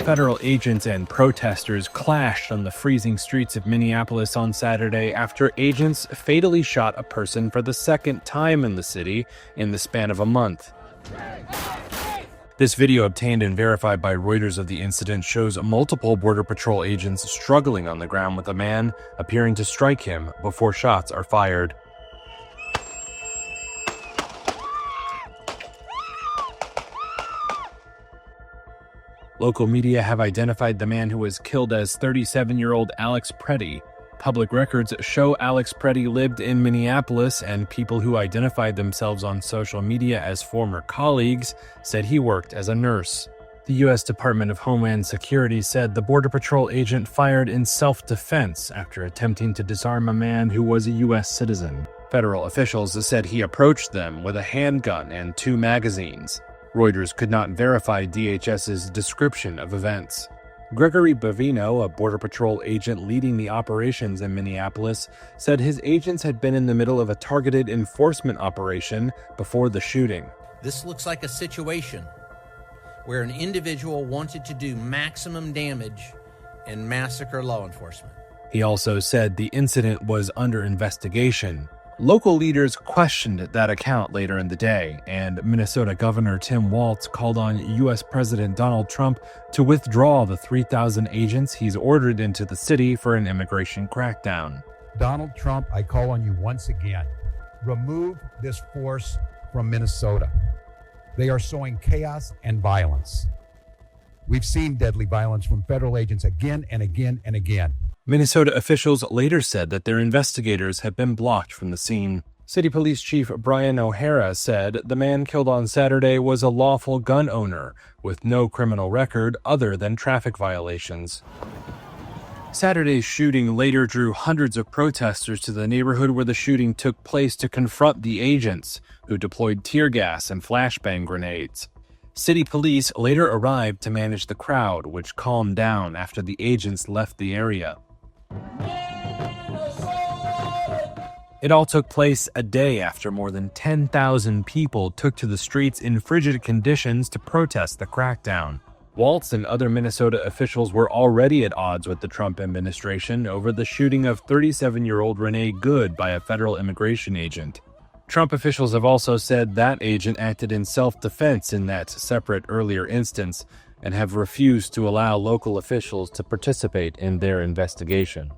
Federal agents and protesters clashed on the freezing streets of Minneapolis on Saturday after agents fatally shot a person for the second time in the city in the span of a month. This video, obtained and verified by Reuters of the incident, shows multiple Border Patrol agents struggling on the ground with a man appearing to strike him before shots are fired. Local media have identified the man who was killed as 37-year-old Alex Pretti. Public records show Alex Pretti lived in Minneapolis, and people who identified themselves on social media as former colleagues said he worked as a nurse. The U.S. Department of Homeland Security said the Border Patrol agent fired in self-defense after attempting to disarm a man who was a U.S. citizen. Federal officials said he approached them with a handgun and 2 magazines. Reuters could not verify DHS's description of events. Gregory Bavino, a Border Patrol agent leading the operations in Minneapolis, said his agents had been in the middle of a targeted enforcement operation before the shooting. This looks like a situation where an individual wanted to do maximum damage and massacre law enforcement. He also said the incident was under investigation. Local leaders questioned that account later in the day, and Minnesota Governor Tim Walz called on U.S. President Donald Trump to withdraw the 3,000 agents he's ordered into the city for an immigration crackdown. Donald Trump, I call on you once again. Remove this force from Minnesota. They are sowing chaos and violence. We've seen deadly violence from federal agents again and again and again. Minnesota officials later said that their investigators had been blocked from the scene. City Police Chief Brian O'Hara said the man killed on Saturday was a lawful gun owner with no criminal record other than traffic violations. Saturday's shooting later drew hundreds of protesters to the neighborhood where the shooting took place to confront the agents, who deployed tear gas and flashbang grenades. City police later arrived to manage the crowd, which calmed down after the agents left the area. It all took place a day after more than 10,000 people took to the streets in frigid conditions to protest the crackdown. Walz and other Minnesota officials were already at odds with the Trump administration over the shooting of 37-year-old Renee Good by a federal immigration agent. Trump officials have also said that agent acted in self-defense in that separate earlier instance and have refused to allow local officials to participate in their investigation.